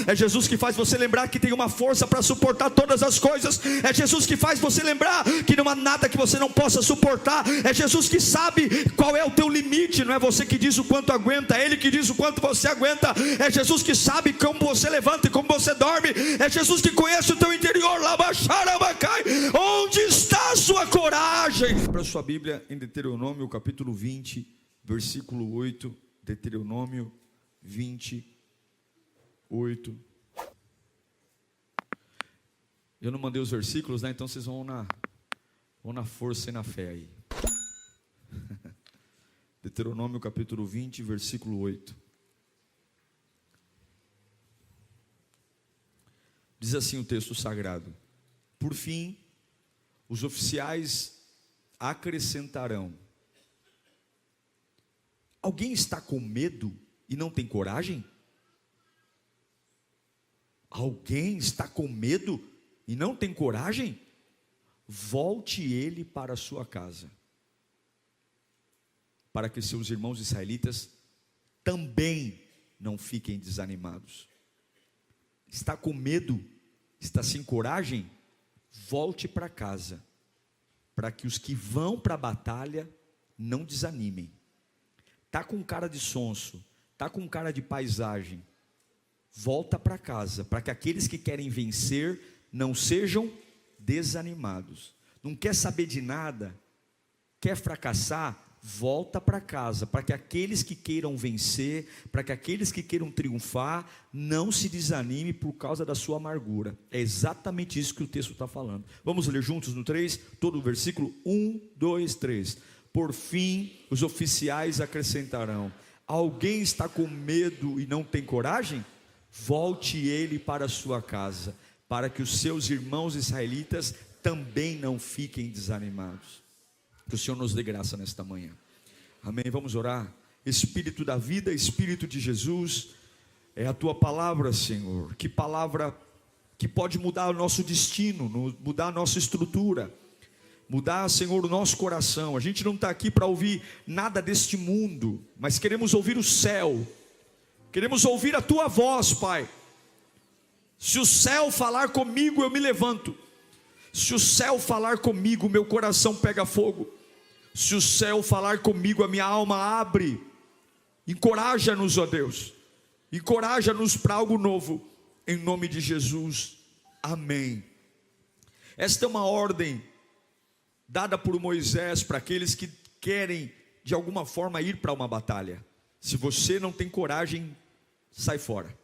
É Jesus que faz você lembrar que tem uma força para suportar todas as coisas. É Jesus que faz você lembrar que não há nada que você não possa suportar. É Jesus que sabe qual é o teu limite. Não é você que diz o quanto aguenta, é Ele que diz o quanto você aguenta. É Jesus que sabe como você levanta e como você dorme. É Jesus que conhece o teu interior. Onde está a sua coragem? Abra sua Bíblia em Deuteronômio capítulo 20, versículo 8. Deuteronômio 20, 8. Eu não mandei os versículos, né? Então vocês vão na força e na fé aí. Deuteronômio capítulo 20, versículo 8. Diz assim o texto sagrado: por fim, os oficiais acrescentarão: alguém está com medo e não tem coragem? Alguém está com medo e não tem coragem? Volte ele para a sua casa, para que seus irmãos israelitas também não fiquem desanimados. Está com medo? Está sem coragem? Volte para casa, para que os que vão para a batalha não desanimem. Está com cara de sonso, está com cara de paisagem, volta para casa, para que aqueles que querem vencer não sejam desanimados. Não quer saber de nada, quer fracassar? Volta para casa, para que aqueles que queiram vencer, para que aqueles que queiram triunfar, não se desanime por causa da sua amargura. É exatamente isso que o texto está falando. Vamos ler juntos no 3, todo o versículo, 1, 2, 3. Por fim, os oficiais acrescentarão: alguém está com medo e não tem coragem? Volte ele para a sua casa, para que os seus irmãos israelitas também não fiquem desanimados. Que o Senhor nos dê graça nesta manhã. Amém, vamos orar. Espírito da vida, Espírito de Jesus, é a tua palavra, Senhor. Que palavra que pode mudar o nosso destino, mudar a nossa estrutura, mudar, Senhor, o nosso coração. A gente não está aqui para ouvir nada deste mundo, mas queremos ouvir o céu. Queremos ouvir a tua voz, Pai. Se o céu falar comigo, eu me levanto. Se o céu falar comigo, meu coração pega fogo. Se o céu falar comigo, a minha alma abre. Encoraja-nos, ó Deus. Encoraja-nos para algo novo. Em nome de Jesus. Amém. Esta é uma ordem dada por Moisés para aqueles que querem de alguma forma ir para uma batalha. Se você não tem coragem, sai fora.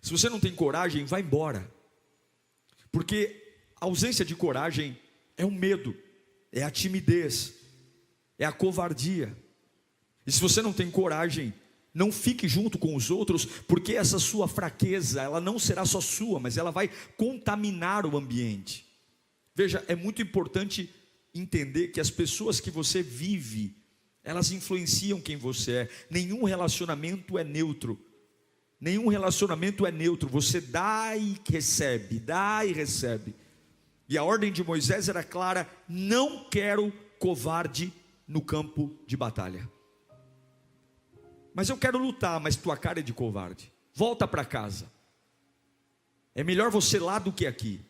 Se você não tem coragem, vai embora. Porque a ausência de coragem é o medo, é a timidez, é a covardia. E se você não tem coragem, não fique junto com os outros, porque essa sua fraqueza, ela não será só sua, mas ela vai contaminar o ambiente. Veja, é muito importante entender que as pessoas que você vive, elas influenciam quem você é. Nenhum relacionamento é neutro. Nenhum relacionamento é neutro. Você dá e recebe, dá e recebe. E a ordem de Moisés era clara: não quero covarde no campo de batalha. Mas eu quero lutar, mas tua cara é de covarde. Volta para casa. É melhor você lá do que aqui.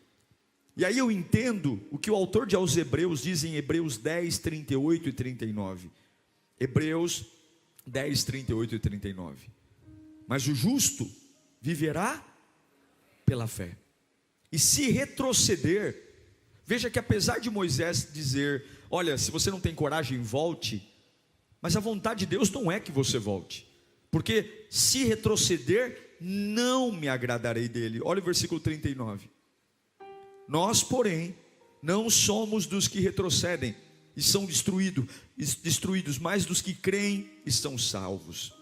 E aí eu entendo o que o autor de aos Hebreus diz em Hebreus 10, 38 e 39. Hebreus 10, 38 e 39. Mas o justo viverá pela fé. E se retroceder, veja que apesar de Moisés dizer: olha, se você não tem coragem, volte. Mas a vontade de Deus não é que você volte. Porque se retroceder, não me agradarei dele. Olha o versículo 39. Nós, porém, não somos dos que retrocedem e são destruídos, mas dos que creem e são salvos.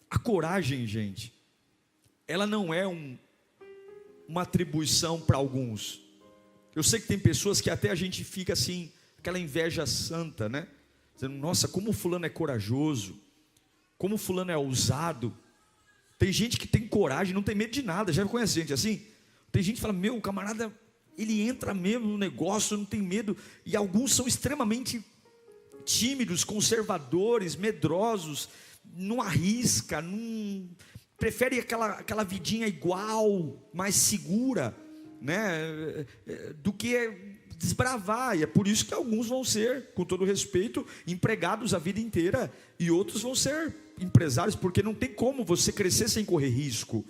A coragem, gente, ela não é uma atribuição para alguns. Eu sei que tem pessoas que até a gente fica assim, aquela inveja santa, né? Dizendo: nossa, como fulano é corajoso, como fulano é ousado. Tem gente que tem coragem, não tem medo de nada. Já conhece gente assim? Tem gente que fala: meu, o camarada, ele entra mesmo no negócio, não tem medo. E alguns são extremamente tímidos, conservadores, medrosos, não arrisca, não... prefere aquela vidinha igual, mais segura, né, do que desbravar. E é por isso que alguns vão ser, com todo respeito, empregados a vida inteira, e outros vão ser empresários, porque não tem como você crescer sem correr risco.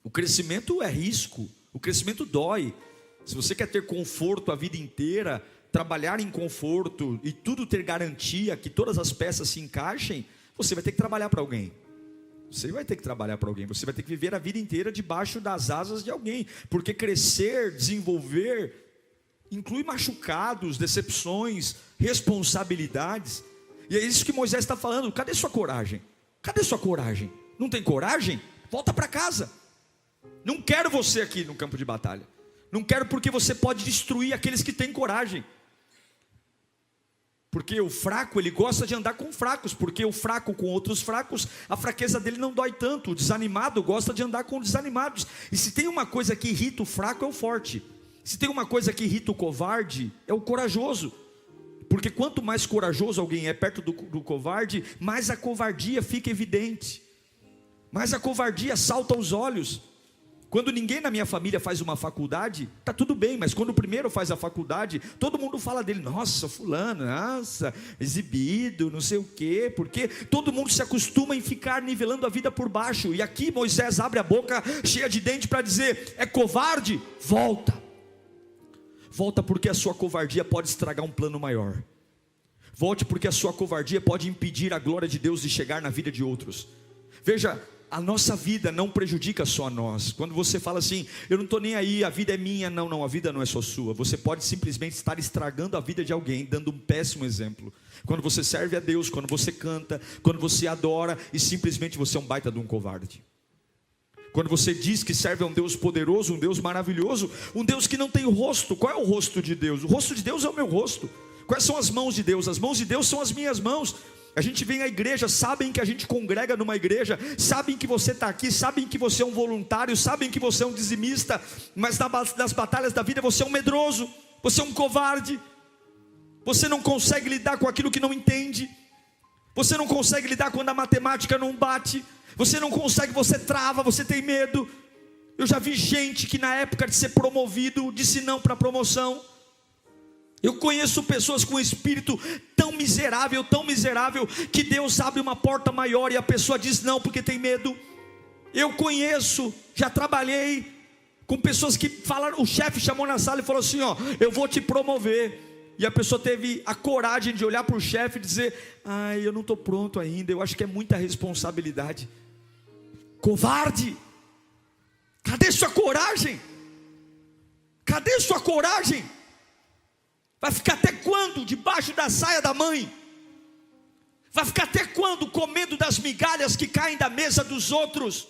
O crescimento é risco, o crescimento dói. Se você quer ter conforto a vida inteira, trabalhar em conforto e tudo ter garantia, que todas as peças se encaixem, você vai ter que trabalhar para alguém. Você vai ter que trabalhar para alguém, você vai ter que viver a vida inteira debaixo das asas de alguém, porque crescer, desenvolver, inclui machucados, decepções, responsabilidades. E é isso que Moisés está falando. Cadê sua coragem? Cadê sua coragem? Não tem coragem? Volta para casa. Não quero você aqui no campo de batalha. Não quero, porque você pode destruir aqueles que têm coragem. Porque o fraco, ele gosta de andar com fracos, porque o fraco com outros fracos, a fraqueza dele não dói tanto. O desanimado gosta de andar com desanimados. E se tem uma coisa que irrita o fraco, é o forte. Se tem uma coisa que irrita o covarde, é o corajoso. Porque quanto mais corajoso alguém é perto do covarde, mais a covardia fica evidente, mais a covardia salta aos olhos. Quando ninguém na minha família faz uma faculdade, está tudo bem, mas quando o primeiro faz a faculdade, todo mundo fala dele: nossa, fulano, nossa, exibido, não sei o quê, porque todo mundo se acostuma em ficar nivelando a vida por baixo. E aqui Moisés abre a boca cheia de dente para dizer: é covarde? Volta. Volta, porque a sua covardia pode estragar um plano maior. Volte, porque a sua covardia pode impedir a glória de Deus de chegar na vida de outros. Veja, a nossa vida não prejudica só a nós. Quando você fala assim: eu não estou nem aí, a vida é minha. Não, a vida não é só sua. Você pode simplesmente estar estragando a vida de alguém, dando um péssimo exemplo. Quando você serve a Deus, quando você canta, quando você adora, e simplesmente você é um baita de um covarde. Quando você diz que serve a um Deus poderoso, um Deus maravilhoso, um Deus que não tem rosto. Qual é o rosto de Deus? O rosto de Deus é o meu rosto. Quais são as mãos de Deus? As mãos de Deus são as minhas mãos. A gente vem à igreja, sabem que a gente congrega numa igreja, sabem que você está aqui, sabem que você é um voluntário, sabem que você é um dizimista, mas nas batalhas da vida você é um medroso, você é um covarde, você não consegue lidar com aquilo que não entende, você não consegue lidar quando a matemática não bate, você não consegue, você trava, você tem medo. Eu já vi gente que na época de ser promovido disse não para a promoção. Eu conheço pessoas com um espírito tão miserável, que Deus abre uma porta maior e a pessoa diz não porque tem medo. Eu conheço, já trabalhei com pessoas que falaram, o chefe chamou na sala e falou assim: ó, eu vou te promover. E a pessoa teve a coragem de olhar para o chefe e dizer: ai, eu não estou pronto ainda, eu acho que é muita responsabilidade. Covarde! Cadê sua coragem? Cadê sua coragem? Vai ficar até quando debaixo da saia da mãe? Vai ficar até quando comendo das migalhas que caem da mesa dos outros?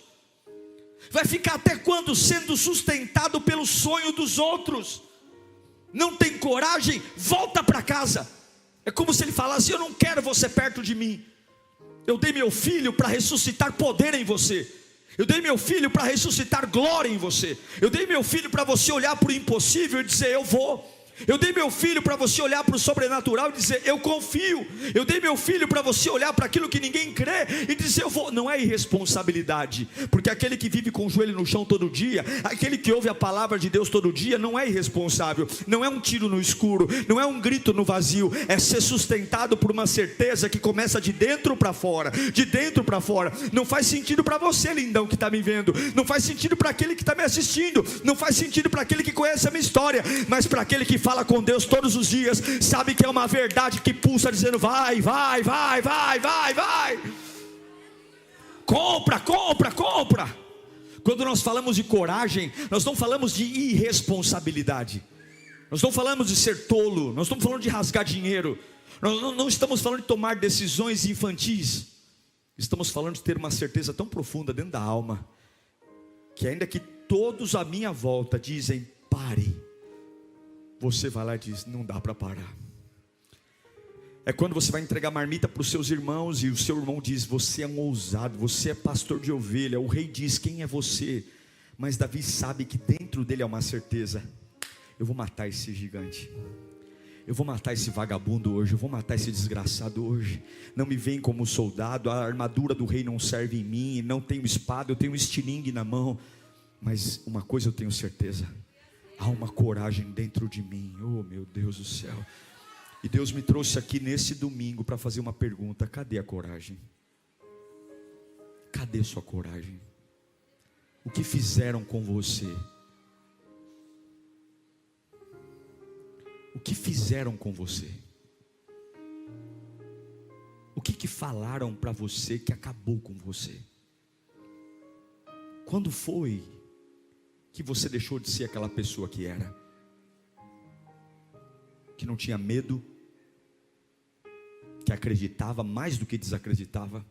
Vai ficar até quando sendo sustentado pelo sonho dos outros? Não tem coragem? Volta para casa. É como se ele falasse: eu não quero você perto de mim. Eu dei meu filho para ressuscitar poder em você. Eu dei meu filho para ressuscitar glória em você. Eu dei meu filho para você olhar para o impossível e dizer: eu vou. Eu dei meu filho para você olhar para o sobrenatural e dizer: eu confio. Eu dei meu filho para você olhar para aquilo que ninguém crê e dizer: eu vou. Não é irresponsabilidade, porque aquele que vive com o joelho no chão todo dia, aquele que ouve a palavra de Deus todo dia, não é irresponsável. Não é um tiro no escuro, não é um grito no vazio, é ser sustentado por uma certeza que começa de dentro para fora. De dentro para fora. Não faz sentido para você, lindão, que está me vendo. Não faz sentido para aquele que está me assistindo. Não faz sentido para aquele que conhece a minha história. Mas para aquele que fala com Deus todos os dias, sabe que é uma verdade que pulsa dizendo: vai, vai, vai, vai, vai, vai. Compra, compra, compra. Quando nós falamos de coragem, nós não falamos de irresponsabilidade, nós não falamos de ser tolo, nós estamos falando de rasgar dinheiro, nós não estamos falando de tomar decisões infantis. Estamos falando de ter uma certeza tão profunda dentro da alma, que ainda que todos à minha volta dizem: pare, você vai lá e diz: não dá para parar. É quando você vai entregar marmita para os seus irmãos e o seu irmão diz: você é um ousado, você é pastor de ovelha. O rei diz: quem é você? Mas Davi sabe que dentro dele há uma certeza: eu vou matar esse gigante. eu vou matar esse vagabundo hoje, eu vou matar esse desgraçado hoje. Não me vem como soldado, a armadura do rei não serve em mim, não tenho espada, eu tenho um estilingue na mão. Mas uma coisa eu tenho certeza, há uma coragem dentro de mim. Oh meu Deus do céu. E Deus me trouxe aqui nesse domingo para fazer uma pergunta: cadê a coragem? Cadê sua coragem? O que fizeram com você? O que fizeram com você? O que falaram para você que acabou com você? Quando foi que você deixou de ser aquela pessoa que era? Que não tinha medo, que acreditava mais do que desacreditava,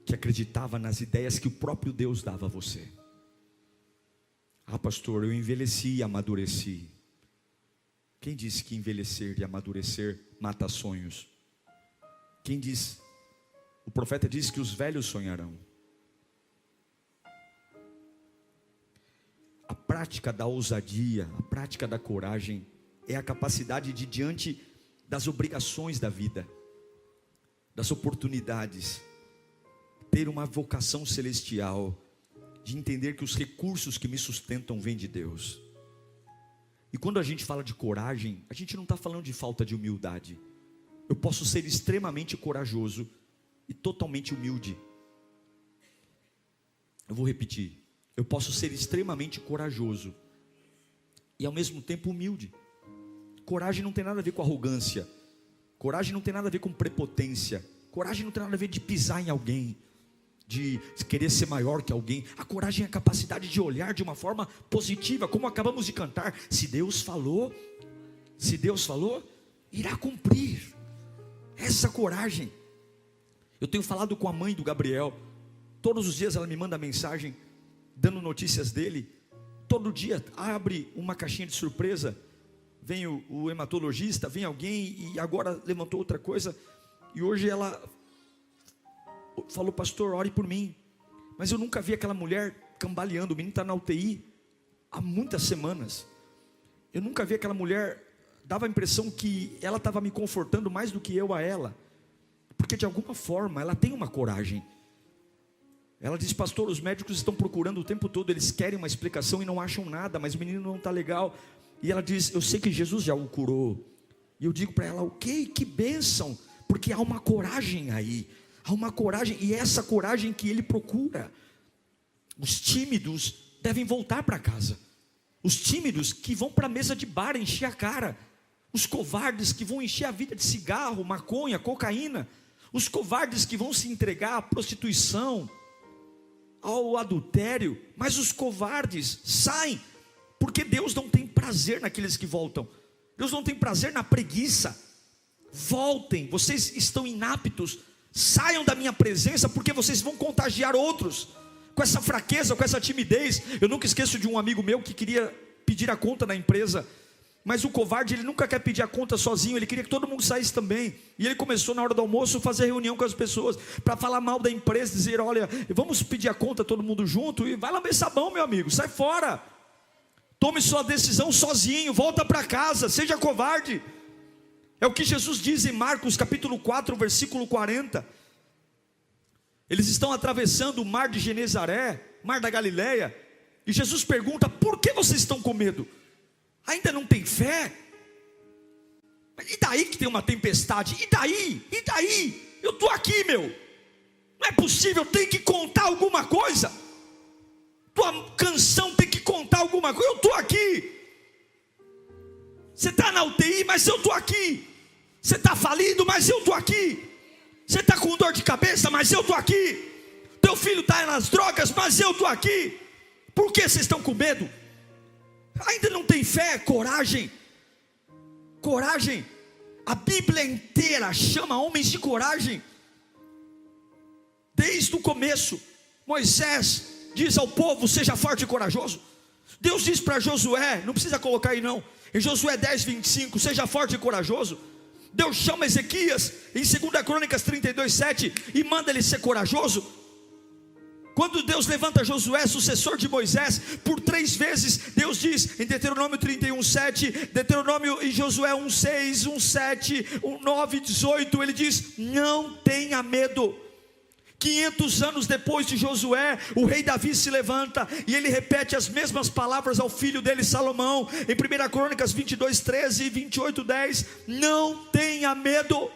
que acreditava nas ideias que o próprio Deus dava a você. Ah, pastor, eu envelheci e amadureci. Quem disse que envelhecer e amadurecer mata sonhos? Quem diz? O profeta diz que os velhos sonharão. A prática da ousadia, a prática da coragem é a capacidade de, diante das obrigações da vida, das oportunidades, ter uma vocação celestial, de entender que os recursos que me sustentam vêm de Deus. E quando a gente fala de coragem, a gente não está falando de falta de humildade. Eu posso ser extremamente corajoso e totalmente humilde. Eu vou repetir. Eu posso ser extremamente corajoso e ao mesmo tempo humilde. Coragem não tem nada a ver com arrogância. Coragem não tem nada a ver com prepotência. Coragem não tem nada a ver de pisar em alguém, de querer ser maior que alguém. A coragem é a capacidade de olhar de uma forma positiva, como acabamos de cantar. Se Deus falou, irá cumprir. Essa coragem. Eu tenho falado com a mãe do Gabriel. Todos os dias ela me manda mensagem, dando notícias dele. Todo dia abre uma caixinha de surpresa. Vem o hematologista, vem alguém e agora levantou outra coisa. E hoje ela falou: pastor, ore por mim. Mas eu nunca vi aquela mulher cambaleando. O menino está na UTI há muitas semanas. Eu nunca vi aquela mulher. Dava a impressão que ela estava me confortando mais do que eu a ela, porque de alguma forma ela tem uma coragem. Ela diz: pastor, os médicos estão procurando o tempo todo, eles querem uma explicação e não acham nada, mas o menino não está legal. E ela diz: eu sei que Jesus já o curou. E eu digo para ela: ok, que bênção, porque há uma coragem aí. Há uma coragem, e é essa coragem que ele procura. Os tímidos devem voltar para casa. Os tímidos que vão para a mesa de bar encher a cara. Os covardes que vão encher a vida de cigarro, maconha, cocaína. Os covardes que vão se entregar à prostituição, ao adultério. Mas os covardes saem, porque Deus não tem prazer naqueles que voltam. Deus não tem prazer na preguiça. Voltem, vocês estão inaptos. Saiam da minha presença, porque vocês vão contagiar outros com essa fraqueza, com essa timidez. Eu nunca esqueço de um amigo meu que queria pedir a conta na empresa, mas o covarde, ele nunca quer pedir a conta sozinho, ele queria que todo mundo saísse também. E ele começou na hora do almoço a fazer reunião com as pessoas, para falar mal da empresa, dizer: olha, vamos pedir a conta todo mundo junto, e vai lamber sabão, meu amigo, sai fora, tome sua decisão sozinho, volta para casa, seja covarde. É o que Jesus diz em Marcos capítulo 4, versículo 40. Eles estão atravessando o mar de Genezaré, mar da Galileia, e Jesus pergunta: por que vocês estão com medo? Ainda não tem fé? E daí que tem uma tempestade? E daí? E daí? Eu estou aqui, meu. Não é possível, tem que contar alguma coisa. Tua canção tem que contar alguma coisa. Eu estou aqui. Você está na UTI, mas eu estou aqui. Você está falido, mas eu estou aqui. Você está com dor de cabeça, mas eu estou aqui. Teu filho está nas drogas, mas eu estou aqui. Por que vocês estão com medo? Ainda não tem fé? Coragem. Coragem. A Bíblia inteira chama homens de coragem. Desde o começo, Moisés diz ao povo: seja forte e corajoso. Deus diz para Josué, não precisa colocar aí não, em Josué 10, 25, seja forte e corajoso. Deus chama Ezequias em 2 Crônicas 32, 7 e manda ele ser corajoso. Quando Deus levanta Josué, sucessor de Moisés, por 3 vezes, Deus diz em Deuteronômio 31:7, Deuteronômio em Josué 1:6, 1:7, 1:9, 18, ele diz: não tenha medo. 500 anos depois de Josué, o rei Davi se levanta e ele repete as mesmas palavras ao filho dele Salomão, em 1 Crônicas 22:13 e 28:10, não tenha medo,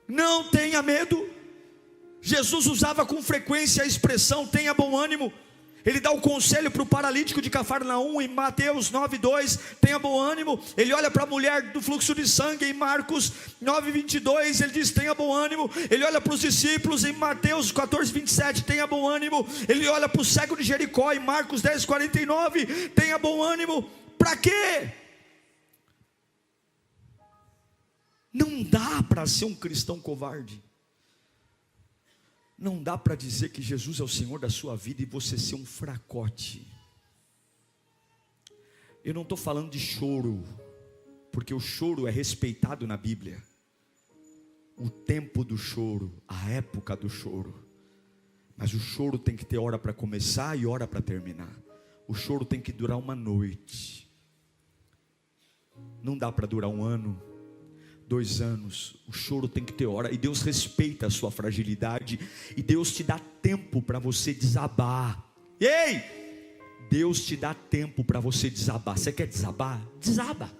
não tenha medo. Jesus usava com frequência a expressão tenha bom ânimo. Ele dá o conselho para o paralítico de Cafarnaum em Mateus 9:2, tenha bom ânimo. Ele olha para a mulher do fluxo de sangue em Marcos 9:22, ele diz tenha bom ânimo. Ele olha para os discípulos em Mateus 14:27, tenha bom ânimo. Ele olha para o cego de Jericó em Marcos 10:49, tenha bom ânimo. Para quê? Não dá para ser um cristão covarde. Não dá para dizer que Jesus é o Senhor da sua vida e você ser um fracote. Eu não estou falando de choro, porque o choro é respeitado na Bíblia. O tempo do choro, a época do choro. Mas o choro tem que ter hora para começar e hora para terminar. O choro tem que durar uma noite. Não dá para durar 1 ano, 2 anos, o choro tem que ter hora, e Deus respeita a sua fragilidade, e Deus te dá tempo para você desabar. Ei, Deus te dá tempo para você desabar. Você quer desabar? Desaba.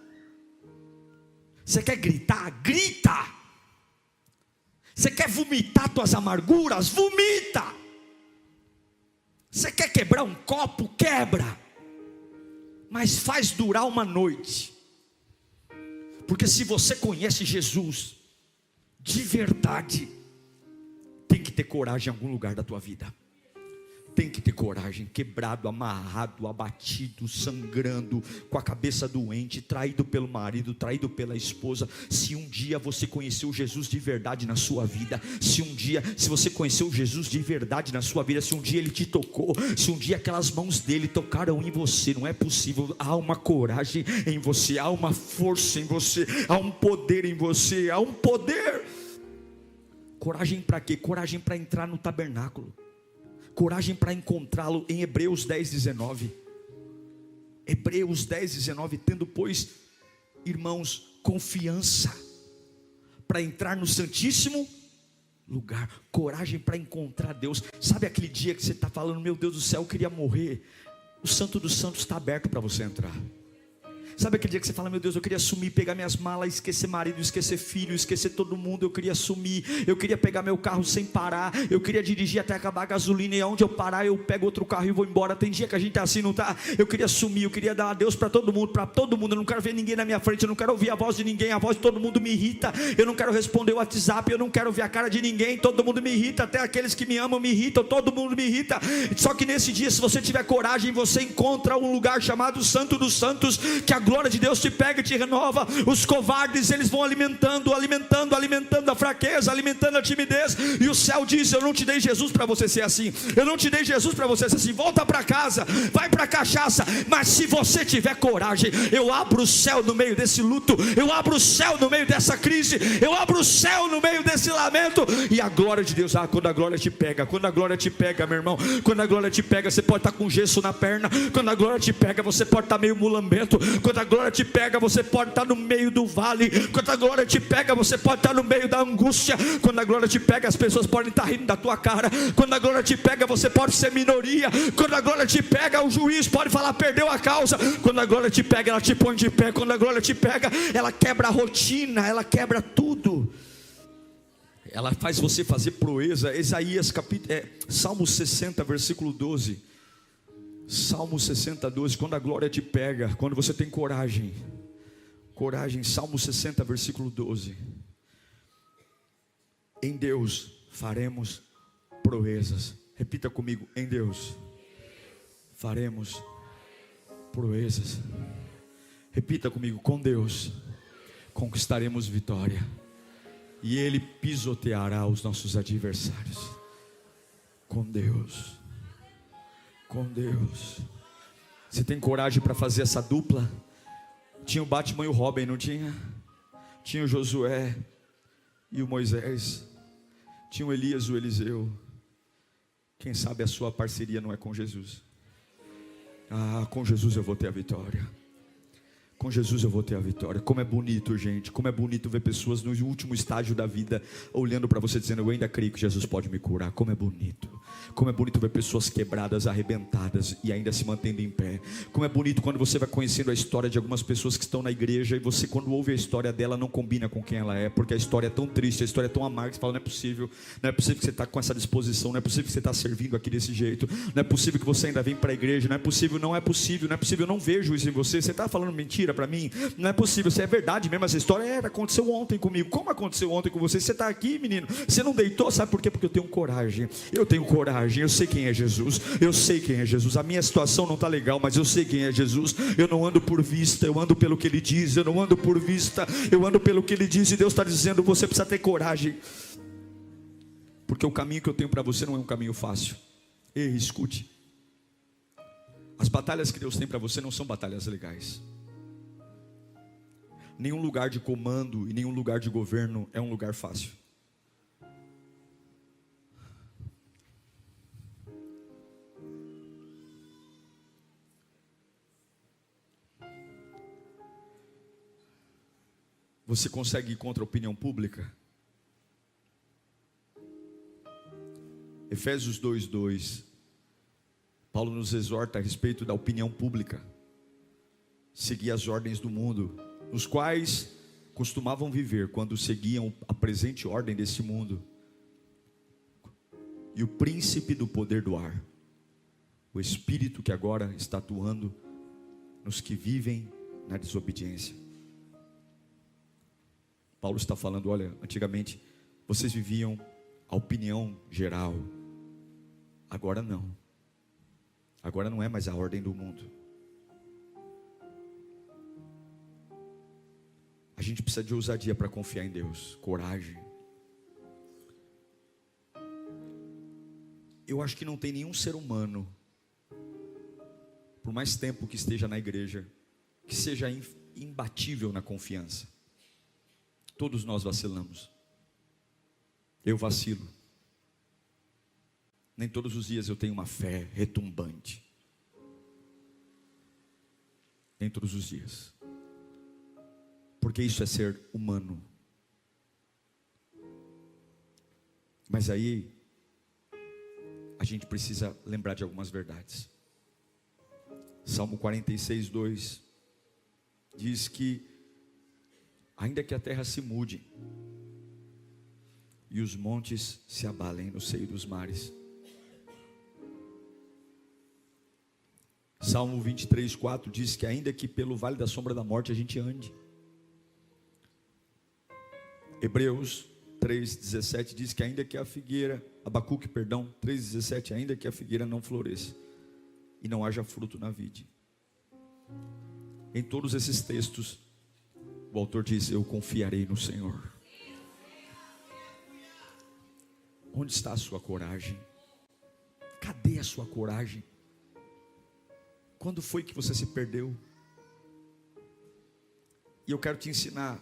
Você quer gritar? Grita. Você quer vomitar tuas amarguras? Vomita. Você quer quebrar um copo? Quebra. Mas faz durar uma noite. Porque se você conhece Jesus de verdade, tem que ter coragem em algum lugar da tua vida. Tem que ter coragem, quebrado, amarrado, abatido, sangrando, com a cabeça doente, traído pelo marido, traído pela esposa. Se um dia você conheceu Jesus de verdade na sua vida, se você conheceu Jesus de verdade na sua vida, se um dia Ele te tocou, se um dia aquelas mãos dele tocaram em você, não é possível, há uma coragem em você, há uma força em você, há um poder em você, há um poder. Coragem para quê? Coragem para entrar no tabernáculo. Coragem para encontrá-lo em Hebreus 10:19. Hebreus 10:19, tendo pois, irmãos, confiança para entrar no santíssimo lugar. Coragem para encontrar Deus. Sabe aquele dia que você está falando, meu Deus do céu, eu queria morrer. O Santo dos Santos está aberto para você entrar. Sabe aquele dia que você fala, meu Deus, eu queria sumir, pegar minhas malas, esquecer marido, esquecer filho, esquecer todo mundo, eu queria sumir, eu queria pegar meu carro sem parar, eu queria dirigir até acabar a gasolina, e aonde eu parar eu pego outro carro e vou embora. Tem dia que a gente é assim, não tá? Eu queria sumir, eu queria dar adeus para todo mundo, eu não quero ver ninguém na minha frente, eu não quero ouvir a voz de ninguém, a voz de todo mundo me irrita, eu não quero responder o WhatsApp, eu não quero ver a cara de ninguém, todo mundo me irrita, até aqueles que me amam me irritam, todo mundo me irrita. Só que nesse dia, se você tiver coragem, você encontra um lugar chamado Santo dos Santos, que a glória de Deus te pega e te renova. Os covardes, eles vão alimentando a fraqueza, alimentando a timidez, e o céu diz, eu não te dei Jesus para você ser assim, eu não te dei Jesus para você ser assim. Volta para casa, vai para a cachaça, mas se você tiver coragem, eu abro o céu no meio desse luto, eu abro o céu no meio dessa crise, eu abro o céu no meio desse lamento, e a glória de Deus, quando a glória te pega, meu irmão, quando a glória te pega, você pode estar com gesso na perna, quando a glória te pega, você pode estar meio mulambento, quando a glória te pega, você pode estar no meio do vale, quando a glória te pega, você pode estar no meio da angústia, quando a glória te pega, as pessoas podem estar rindo da tua cara, quando a glória te pega, você pode ser minoria, quando a glória te pega, o juiz pode falar, perdeu a causa, quando a glória te pega, ela te põe de pé, quando a glória te pega, ela quebra a rotina, ela quebra tudo, ela faz você fazer proeza. Salmo 60, versículo 12, Salmo 60, 12, quando a glória te pega, quando você tem coragem, Salmo 60, versículo 12, em Deus faremos proezas. Repita comigo, em Deus faremos proezas. Repita comigo, com Deus conquistaremos vitória, e Ele pisoteará os nossos adversários. Com Deus. Você tem coragem para fazer essa dupla? Tinha o Batman e o Robin, não tinha? Tinha o Josué e o Moisés, tinha o Elias e o Eliseu. Quem sabe a sua parceria não é com Jesus? Ah, com Jesus eu vou ter a vitória. Com Jesus eu vou ter a vitória. Como é bonito, gente. Como é bonito ver pessoas no último estágio da vida olhando para você dizendo: eu ainda creio que Jesus pode me curar. Como é bonito. Como é bonito ver pessoas quebradas, arrebentadas e ainda se mantendo em pé. Como é bonito quando você vai conhecendo a história de algumas pessoas que estão na igreja e você, quando ouve a história dela, não combina com quem ela é, porque a história é tão triste, a história é tão amarga, que você fala: não é possível que você está com essa disposição, não é possível que você está servindo aqui desse jeito, não é possível que você ainda vem para a igreja, não é possível, eu não vejo isso em você está falando mentira para mim, não é possível, se é verdade mesmo essa história, aconteceu ontem comigo. Como aconteceu ontem com você? Você está aqui, menino, você não deitou, sabe por quê? Porque eu tenho coragem, eu sei quem é Jesus, a minha situação não está legal, mas eu sei quem é Jesus, eu não ando por vista, eu ando pelo que Ele diz, eu ando pelo que Ele diz, e Deus está dizendo: você precisa ter coragem, porque o caminho que eu tenho para você não é um caminho fácil. Ei, escute, as batalhas que Deus tem para você não são batalhas legais. Nenhum lugar de comando e nenhum lugar de governo é um lugar fácil. Você consegue ir contra a opinião pública? Efésios 2:2, Paulo nos exorta a respeito da opinião pública. Seguir as ordens do mundo, nos quais costumavam viver quando seguiam a presente ordem desse mundo, e o príncipe do poder do ar, o espírito que agora está atuando nos que vivem na desobediência. Paulo está falando: olha, antigamente vocês viviam a opinião geral, agora não. Agora não é mais a ordem do mundo. A gente precisa de ousadia para confiar em Deus, coragem. Eu acho que não tem nenhum ser humano, por mais tempo que esteja na igreja, que seja imbatível na confiança. Todos nós vacilamos. Eu vacilo. Nem todos os dias eu tenho uma fé retumbante. Nem todos os dias. Porque isso é ser humano. Mas aí a gente precisa lembrar de algumas verdades. Salmo 46:2 diz que ainda que a terra se mude e os montes se abalem no seio dos mares. Salmo 23:4 diz que ainda que pelo vale da sombra da morte a gente ande. Hebreus 3:17 diz que ainda que a figueira, Abacuque, 3:17, ainda que a figueira não floresça e não haja fruto na vide. Em todos esses textos, o autor diz: eu confiarei no Senhor. Onde está a sua coragem? Cadê a sua coragem? Quando foi que você se perdeu? E eu quero te ensinar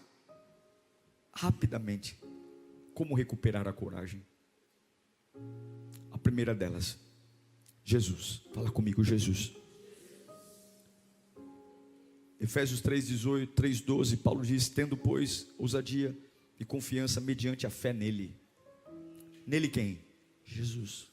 rapidamente como recuperar a coragem. A primeira delas, Jesus. Fala comigo, Jesus. Efésios 3:12, Paulo diz: tendo pois ousadia e confiança mediante a fé nele. Nele quem? Jesus.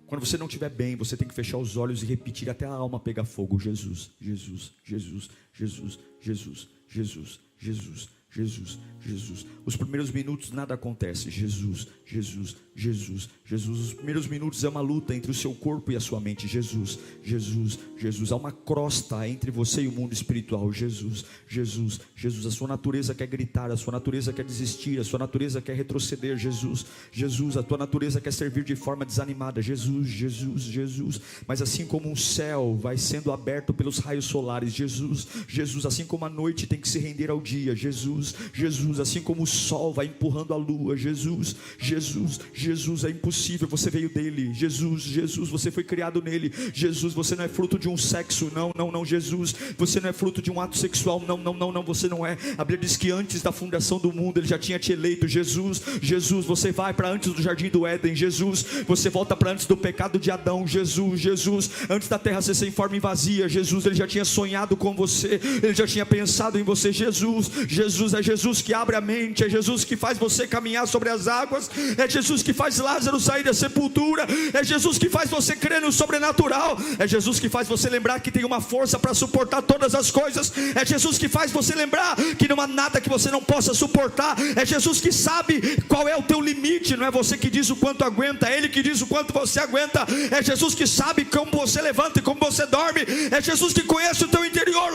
Quando você não estiver bem, você tem que fechar os olhos e repetir até a alma pegar fogo: Jesus, Jesus, Jesus, Jesus, Jesus, Jesus, Jesus, Jesus, Jesus. Os primeiros minutos nada acontece. Jesus, Jesus, Jesus, Jesus. Os primeiros minutos é uma luta entre o seu corpo e a sua mente. Jesus, Jesus, Jesus. Há uma crosta entre você e o mundo espiritual. Jesus, Jesus, Jesus. A sua natureza quer gritar, a sua natureza quer desistir, a sua natureza quer retroceder. Jesus, Jesus. A tua natureza quer servir de forma desanimada. Jesus, Jesus, Jesus. Mas assim como um céu vai sendo aberto pelos raios solares, Jesus, Jesus. Assim como a noite tem que se render ao dia, Jesus, Jesus, Jesus, assim como o sol vai empurrando a lua, Jesus, Jesus, Jesus, é impossível, você veio dele, Jesus, Jesus, você foi criado nele, Jesus, você não é fruto de um sexo, não, não, não, Jesus, você não é fruto de um ato sexual, não, não, não, não, você não é. A Bíblia diz que antes da fundação do mundo ele já tinha te eleito, Jesus, Jesus, você vai para antes do jardim do Éden, Jesus, você volta para antes do pecado de Adão, Jesus, Jesus, antes da terra ser sem forma e vazia, Jesus, ele já tinha sonhado com você, ele já tinha pensado em você, Jesus, Jesus, é Jesus que abre a mente, é Jesus que faz você caminhar sobre as águas, é Jesus que faz Lázaro sair da sepultura, é Jesus que faz você crer no sobrenatural, é Jesus que faz você lembrar que tem uma força para suportar todas as coisas, é Jesus que faz você lembrar que não há nada que você não possa suportar, é Jesus que sabe qual é o teu limite, não é você que diz o quanto aguenta, é Ele que diz o quanto você aguenta, é Jesus que sabe como você levanta e como você dorme, é Jesus que conhece o teu interior.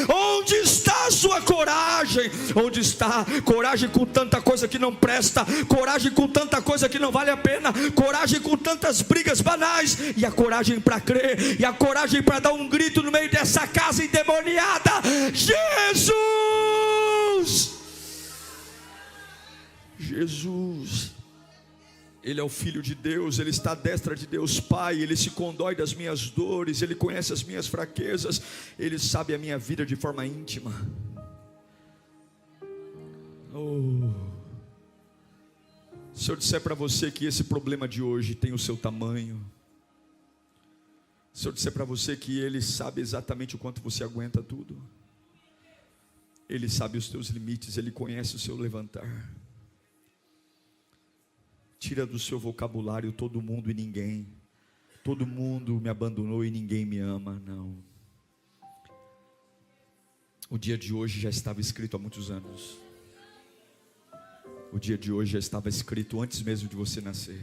Onde está a sua coragem? Onde está? Coragem com tanta coisa que não presta, coragem com tanta coisa que não vale a pena, coragem com tantas brigas banais, e a coragem para crer, e a coragem para dar um grito no meio dessa casa endemoniada: Jesus! Jesus, Ele é o Filho de Deus, Ele está à destra de Deus Pai, Ele se condói das minhas dores, Ele conhece as minhas fraquezas, Ele sabe a minha vida de forma íntima. Se eu disser para você que esse problema de hoje tem o seu tamanho, se eu disser para você que Ele sabe exatamente o quanto você aguenta tudo, Ele sabe os teus limites, Ele conhece o seu levantar. Tira do seu vocabulário todo mundo e ninguém, todo mundo me abandonou e ninguém me ama, não. O dia de hoje já estava escrito há muitos anos. O dia de hoje já estava escrito antes mesmo de você nascer.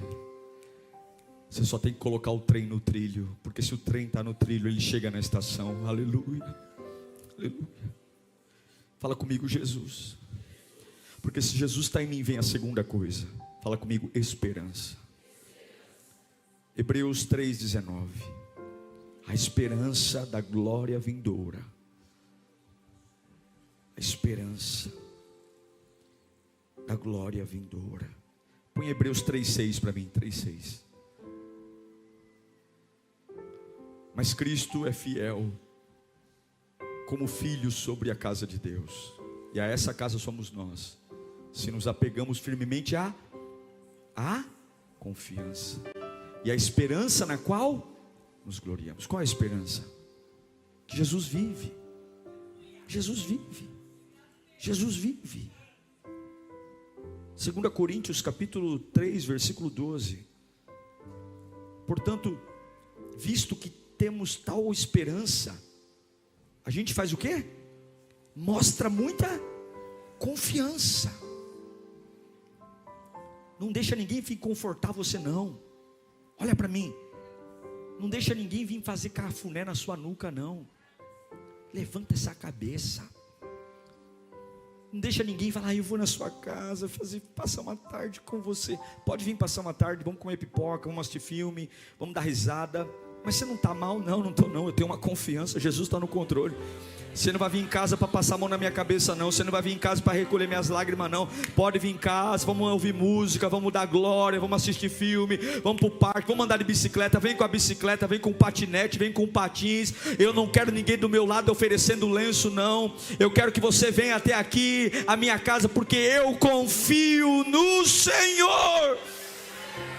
Você só tem que colocar o trem no trilho, porque se o trem está no trilho, ele chega na estação. Aleluia, aleluia. Fala comigo, Jesus. Porque se Jesus está em mim, vem a segunda coisa. Fala comigo, esperança. Hebreus 3,19. A esperança da glória vindoura. A esperança da glória vindoura. Põe Hebreus 3,6 para mim, 3,6. Mas Cristo é fiel como filho sobre a casa de Deus, e a essa casa somos nós, se nos apegamos firmemente à confiança e a esperança na qual nos gloriamos. Qual é a esperança? Que Jesus vive. Jesus vive. Jesus vive. 2 Coríntios capítulo 3, versículo 12. Portanto, visto que temos tal esperança, a gente faz o quê? Mostra muita confiança. Não deixa ninguém vir confortar você, não. Olha para mim. Não deixa ninguém vir fazer cafuné na sua nuca, não. Levanta essa cabeça. Não deixa ninguém falar: eu vou na sua casa passar uma tarde com você. Pode vir passar uma tarde, vamos comer pipoca, vamos assistir filme, vamos dar risada. Mas você não está mal? Não, não estou não. Eu tenho uma confiança, Jesus está no controle. Você não vai vir em casa para passar a mão na minha cabeça, não. Você não vai vir em casa para recolher minhas lágrimas, não. Pode vir em casa, vamos ouvir música, vamos dar glória, vamos assistir filme, vamos para o parque, vamos andar de bicicleta. Vem com a bicicleta, vem com o patinete, vem com o patins. Eu não quero ninguém do meu lado oferecendo lenço, não. Eu quero que você venha até aqui, a minha casa, porque eu confio no Senhor.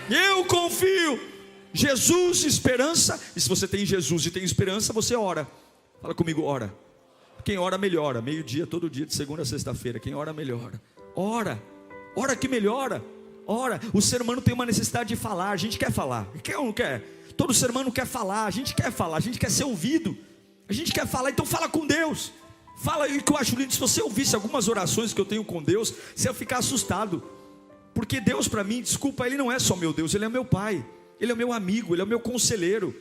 Eu confio. Jesus, esperança. E se você tem Jesus e tem esperança, você ora. Fala comigo, ora. Quem ora melhora, meio-dia, todo dia, de segunda a sexta-feira. Quem ora melhora. Ora, ora que melhora. Ora, o ser humano tem uma necessidade de falar. A gente quer falar, quer ou não quer? Todo ser humano quer falar, a gente quer falar, a gente quer ser ouvido, a gente quer falar. Então fala com Deus. Fala, e o que eu acho lindo, se você ouvisse algumas orações que eu tenho com Deus, você ia ficar assustado. Porque Deus para mim, desculpa, Ele não é só meu Deus, Ele é meu Pai, Ele é o meu amigo, Ele é o meu conselheiro.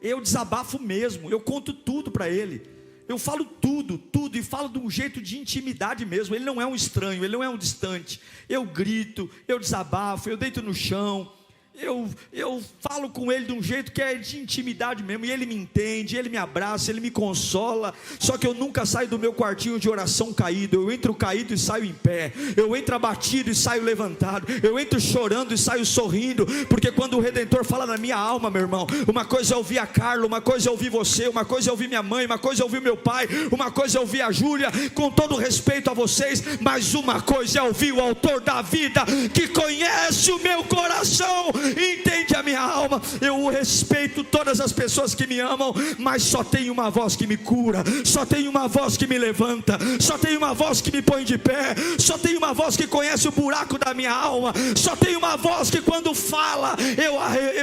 Eu desabafo mesmo, eu conto tudo para Ele. Eu falo tudo, tudo, e falo de um jeito de intimidade mesmo. Ele não é um estranho, Ele não é um distante. Eu grito, eu desabafo, eu deito no chão. eu falo com ele de um jeito que é de intimidade mesmo, e ele me entende, ele me abraça, ele me consola. Só que eu nunca saio do meu quartinho de oração caído. Eu entro caído e saio em pé, eu entro abatido e saio levantado, eu entro chorando e saio sorrindo, porque quando o Redentor fala na minha alma, meu irmão, uma coisa é ouvir a Carla, uma coisa é ouvir você, uma coisa é ouvir minha mãe, uma coisa é ouvir meu pai, uma coisa é ouvir a Júlia, com todo respeito a vocês, mas uma coisa é ouvir o autor da vida, que conhece o meu coração, entende a minha alma. Eu respeito todas as pessoas que me amam, mas só tem uma voz que me cura, só tem uma voz que me levanta, só tem uma voz que me põe de pé, só tem uma voz que conhece o buraco da minha alma, só tem uma voz que quando fala, eu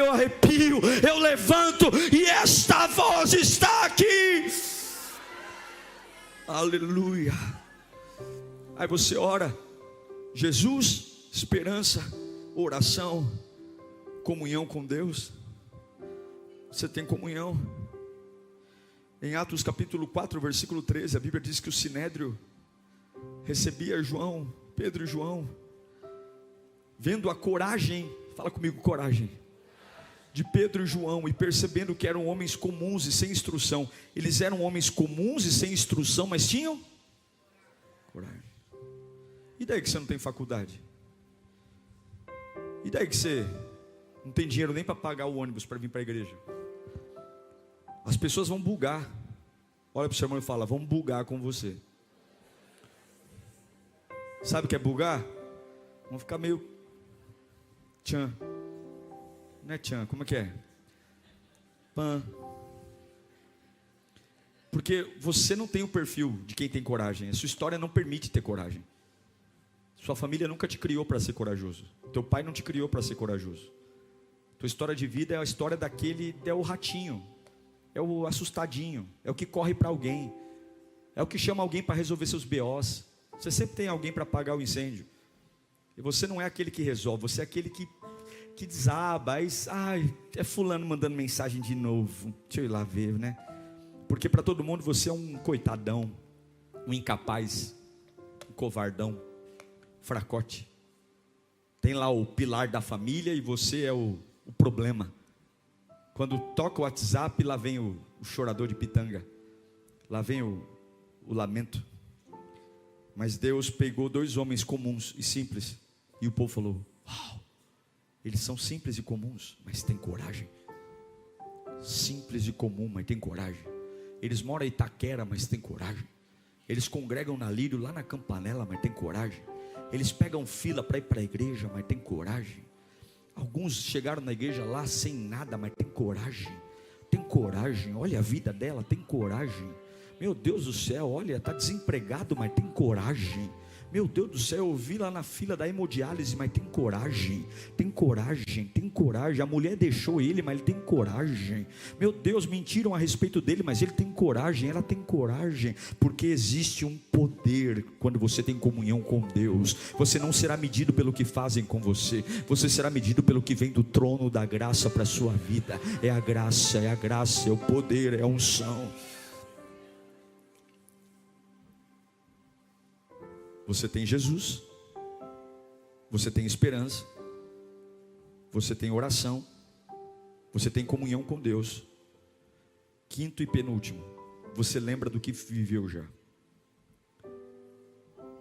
arrepio, eu levanto, e esta voz está aqui. Aleluia. Aí você ora, Jesus, esperança, oração, comunhão com Deus. Você tem comunhão. Em Atos capítulo 4, versículo 13, a Bíblia diz que o Sinédrio recebia João, Pedro e João, vendo a coragem, fala comigo, coragem, de Pedro e João, e percebendo que eram homens comuns e sem instrução. Eles eram homens comuns e sem instrução, mas tinham coragem. E daí que você não tem faculdade? E daí que você não tem dinheiro nem para pagar o ônibus para vir para a igreja? As pessoas vão bugar. Olha para o seu irmão e fala: vamos bugar com você. Sabe o que é bugar? Vão ficar meio tchan. Não é tchan, como é que é? Pan. Porque você não tem o perfil de quem tem coragem. A sua história não permite ter coragem. Sua família nunca te criou para ser corajoso. Teu pai não te criou para ser corajoso. Tua história de vida é a história daquele, é o ratinho, é o assustadinho, é o que corre para alguém, é o que chama alguém para resolver seus BOs. Você sempre tem alguém para apagar o incêndio. E você não é aquele que resolve, você é aquele que desaba. Aí, é fulano mandando mensagem de novo, deixa eu ir lá ver, né? Porque para todo mundo você é um coitadão, um incapaz, um covardão, fracote. Tem lá o pilar da família e você é o problema. Quando toca o WhatsApp, lá vem o chorador de pitanga, lá vem o lamento. Mas Deus pegou dois homens comuns e simples, e o povo falou: uau, eles são simples e comuns, mas têm coragem. Simples e comum, mas têm coragem. Eles moram em Itaquera, mas têm coragem. Eles congregam na Lírio, lá na Campanella, mas têm coragem. Eles pegam fila para ir para a igreja, mas têm coragem. Alguns chegaram na igreja lá sem nada, mas têm coragem. Tem coragem, olha a vida dela, tem coragem. Meu Deus do céu, olha, está desempregado, mas tem coragem. Meu Deus do céu, eu vi lá na fila da hemodiálise, mas tem coragem. Tem coragem, tem coragem. A mulher deixou ele, mas ele tem coragem. Meu Deus, mentiram a respeito dele, mas ele tem coragem, ela tem coragem. Porque existe um poder quando você tem comunhão com Deus. Você não será medido pelo que fazem com você, você será medido pelo que vem do trono da graça para a sua vida. É a graça, é o poder, é a unção. Você tem Jesus, você tem esperança, você tem oração, você tem comunhão com Deus. Quinto e penúltimo, você lembra do que viveu já.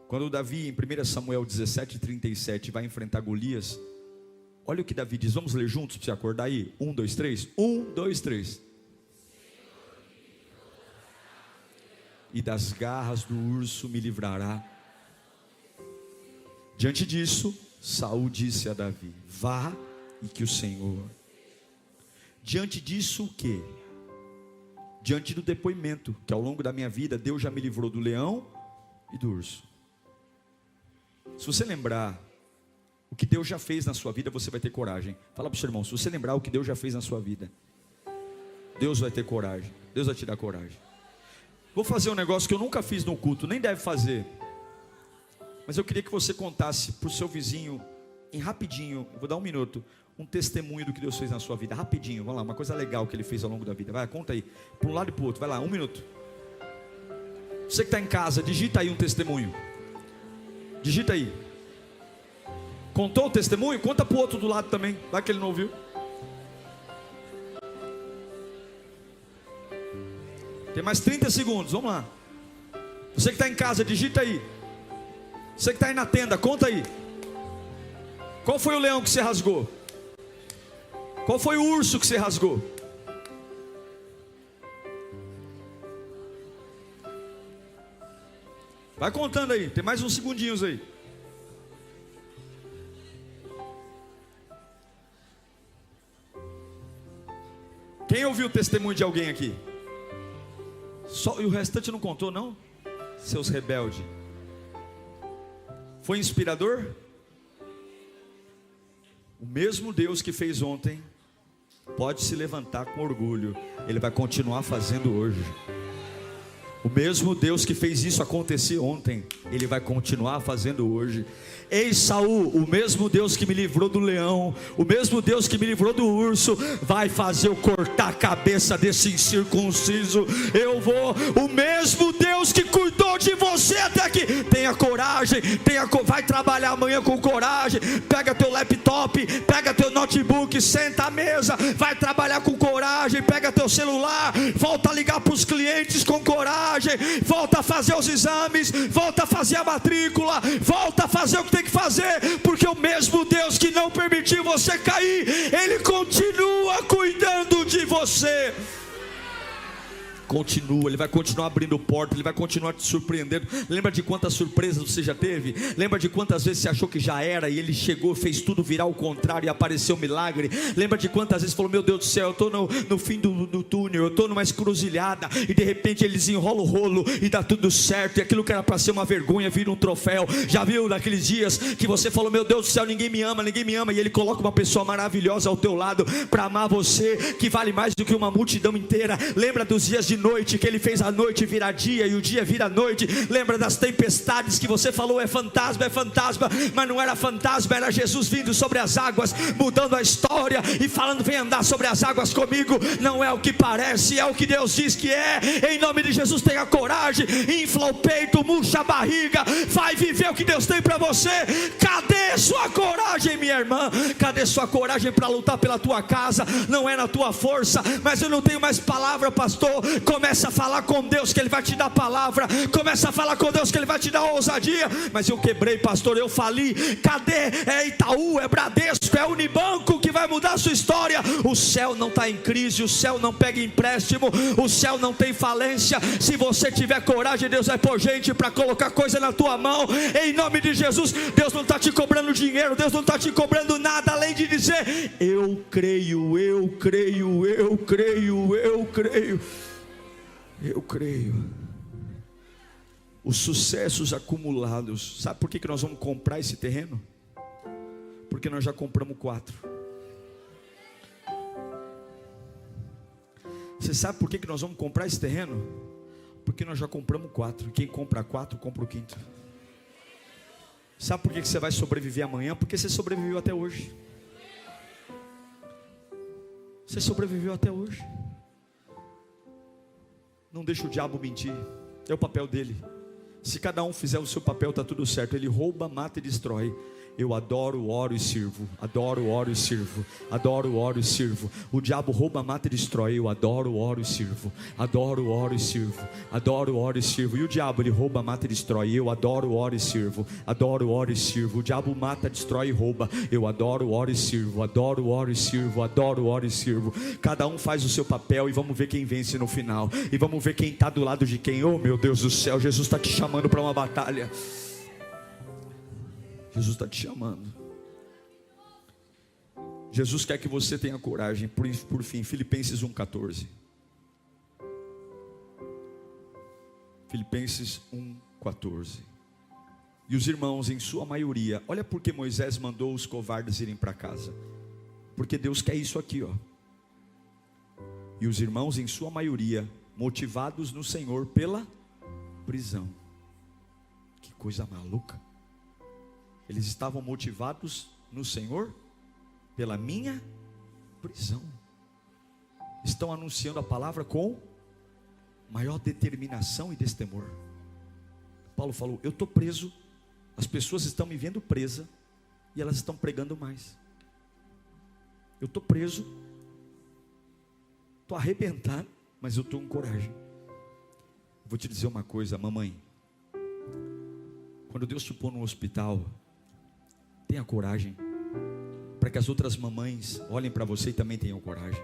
Quando Davi, em 1 Samuel 17:37, vai enfrentar Golias, olha o que Davi diz. Vamos ler juntos para você acordar aí? 1, 2, 3. 1, 2, 3. E das garras do urso me livrará. Diante disso, Saul disse a Davi: vá e que o Senhor. Diante disso o quê? Diante do depoimento, que ao longo da minha vida, Deus já me livrou do leão e do urso. Se você lembrar o que Deus já fez na sua vida, você vai ter coragem. Fala para o seu irmão: se você lembrar o que Deus já fez na sua vida, Deus vai ter coragem. Deus vai te dar coragem. Vou fazer um negócio que eu nunca fiz no culto, nem deve fazer. Mas eu queria que você contasse para o seu vizinho, em rapidinho, vou dar 1 minuto, um testemunho do que Deus fez na sua vida, rapidinho, vamos lá, uma coisa legal que Ele fez ao longo da vida. Vai, conta aí, para um lado e para o outro, vai lá, 1 minuto. Você que está em casa, digita aí um testemunho. Digita aí. Contou o testemunho? Conta para o outro do lado também, vai que ele não ouviu. Tem mais 30 segundos, vamos lá. Você que está em casa, digita aí. Você que está aí na tenda, conta aí. Qual foi o leão que você rasgou? Qual foi o urso que você rasgou? Vai contando aí, tem mais uns segundinhos aí. Quem ouviu o testemunho de alguém aqui? Só, e o restante não contou, não? Seus rebeldes. Foi inspirador? O mesmo Deus que fez ontem pode se levantar com orgulho. Ele vai continuar fazendo hoje. O mesmo Deus que fez isso acontecer ontem, Ele vai continuar fazendo hoje. Ei Saul, o mesmo Deus que me livrou do leão, o mesmo Deus que me livrou do urso, vai fazer eu cortar a cabeça desse incircunciso. O mesmo Deus que cuidou de você até aqui. Tenha coragem, vai trabalhar amanhã com coragem. Pega teu laptop, pega teu notebook, senta à mesa, vai trabalhar com coragem. Pega teu celular, volta a ligar para os clientes com coragem. Volta a fazer os exames, volta a fazer a matrícula, volta a fazer o que tem que fazer, porque o mesmo Deus que não permitiu você cair, Ele continua cuidando de você. Continua, Ele vai continuar abrindo portas, Ele vai continuar te surpreendendo. Lembra de quantas surpresas você já teve? Lembra de quantas vezes você achou que já era e Ele chegou, fez tudo virar ao contrário e apareceu um milagre? Lembra de quantas vezes falou, meu Deus do céu, eu estou no fim do túnel, eu estou numa encruzilhada, e de repente Ele desenrola o rolo e dá tudo certo, e aquilo que era para ser uma vergonha vira um troféu. Já viu naqueles dias que você falou, meu Deus do céu, ninguém me ama, e Ele coloca uma pessoa maravilhosa ao teu lado para amar você, que vale mais do que uma multidão inteira. Lembra dos dias de noite que Ele fez a noite virar dia e o dia vira noite. Lembra das tempestades que você falou, é fantasma, mas não era fantasma, era Jesus vindo sobre as águas, mudando a história e falando, vem andar sobre as águas comigo. Não é o que parece, é o que Deus diz que é. Em nome de Jesus, tenha coragem, infla o peito, murcha a barriga, vai viver o que Deus tem para você. Cadê sua coragem, minha irmã? Cadê sua coragem para lutar pela tua casa? Não é na tua força, mas eu não tenho mais palavra, pastor. Começa a falar com Deus que Ele vai te dar palavra. Começa a falar com Deus que Ele vai te dar ousadia. Mas eu quebrei, pastor, eu fali. Cadê? É Itaú, é Bradesco, é Unibanco que vai mudar a sua história. O céu não está em crise, o céu não pega empréstimo, o céu não tem falência. Se você tiver coragem, Deus vai pôr gente para colocar coisa na tua mão. Em nome de Jesus, Deus não está te cobrando dinheiro, Deus não está te cobrando nada além de dizer, eu creio, eu creio, eu creio, eu creio. Eu creio. Os sucessos acumulados. Sabe por que nós vamos comprar esse terreno? Porque nós já compramos 4. Você sabe por que nós vamos comprar esse terreno? Porque nós já compramos 4. Quem compra 4, compra o 5º. Sabe por que você vai sobreviver amanhã? Porque você sobreviveu até hoje. Você sobreviveu até hoje. Não deixa o diabo mentir, é o papel dele. Se cada um fizer o seu papel, está tudo certo. Ele rouba, mata e destrói. Eu adoro, oro e sirvo. Adoro, oro e sirvo. Adoro, oro e sirvo. O diabo rouba, mata e destrói. Eu adoro, oro e sirvo. Adoro, oro e sirvo. Adoro, oro e sirvo. E o diabo, ele rouba, mata e destrói. Eu adoro, oro e sirvo. Adoro, oro e sirvo. O diabo mata, destrói e rouba. Eu adoro, oro e sirvo. Adoro, oro e sirvo. Adoro, oro e sirvo. Cada um faz o seu papel e vamos ver quem vence no final. E vamos ver quem está do lado de quem. Oh meu Deus do céu, Jesus está te chamando para uma batalha. Jesus está te chamando. Jesus quer que você tenha coragem. Por fim, Filipenses 1,14. Filipenses 1,14. E os irmãos, em sua maioria, olha porque Moisés mandou os covardes irem para casa. Porque Deus quer isso aqui, ó. E os irmãos, em sua maioria, motivados no Senhor pela prisão. Que coisa maluca. Eles estavam motivados no Senhor pela minha prisão. Estão anunciando a palavra com maior determinação e destemor. Paulo falou, eu estou preso, as pessoas estão me vendo presa, e elas estão pregando mais. Eu estou preso, estou arrebentado, mas eu estou com coragem. Vou te dizer uma coisa, mamãe. Quando Deus te pôr no hospital, tenha coragem, para que as outras mamães olhem para você e também tenham coragem.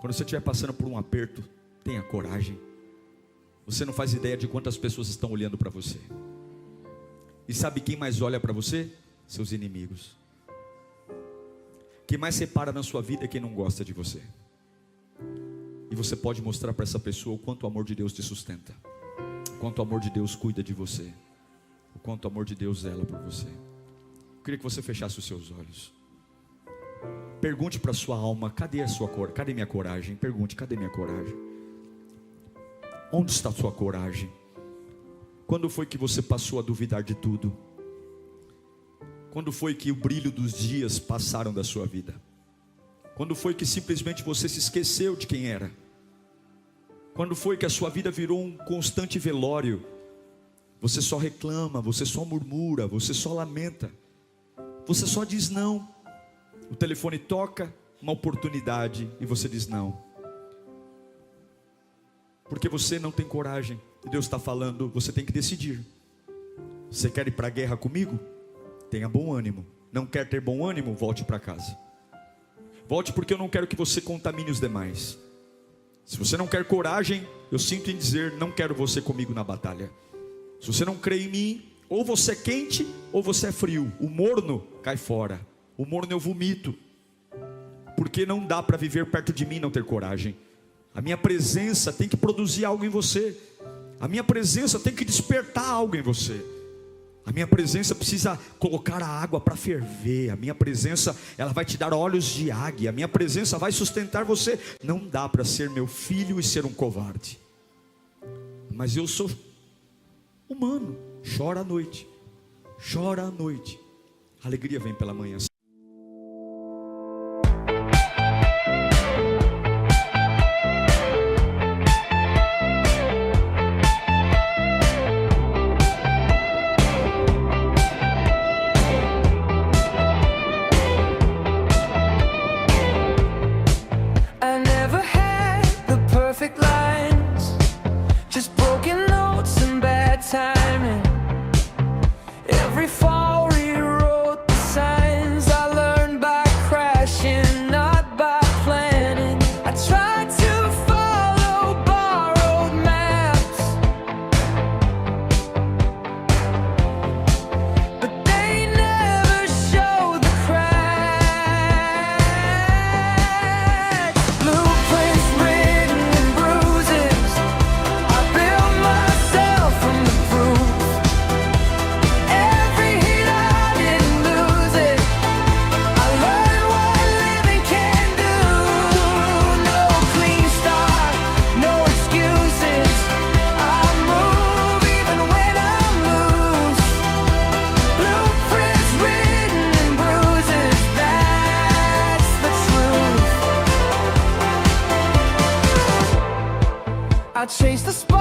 Quando você estiver passando por um aperto, tenha coragem. Você não faz ideia de quantas pessoas estão olhando para você. E sabe quem mais olha para você? Seus inimigos. Quem mais separa na sua vida é quem não gosta de você. E você pode mostrar para essa pessoa o quanto o amor de Deus te sustenta, o quanto o amor de Deus cuida de você, o quanto o amor de Deus zela por você. Eu queria que você fechasse os seus olhos. Pergunte para a sua alma: cadê a sua coragem? Cadê minha coragem? Pergunte: cadê minha coragem? Onde está a sua coragem? Quando foi que você passou a duvidar de tudo? Quando foi que o brilho dos dias passaram da sua vida? Quando foi que simplesmente você se esqueceu de quem era? Quando foi que a sua vida virou um constante velório? Você só reclama, você só murmura, você só lamenta, você só diz não. O telefone toca, uma oportunidade, e você diz não. Porque você não tem coragem. E Deus está falando: você tem que decidir. Você quer ir para a guerra comigo? Tenha bom ânimo. Não quer ter bom ânimo? Volte para casa. Volte, porque eu não quero que você contamine os demais. Se você não quer coragem, eu sinto em dizer: não quero você comigo na batalha. Se você não crê em mim, ou você é quente ou você é frio. O morno cai fora. O morno eu vomito. Porque não dá para viver perto de mim e não ter coragem. A minha presença tem que produzir algo em você. A minha presença tem que despertar algo em você. A minha presença precisa colocar a água para ferver. A minha presença, ela vai te dar olhos de águia. A minha presença vai sustentar você. Não dá para ser meu filho e ser um covarde. Mas eu sou humano. Chora à noite. Chora à noite. A alegria vem pela manhã. I chase the spark.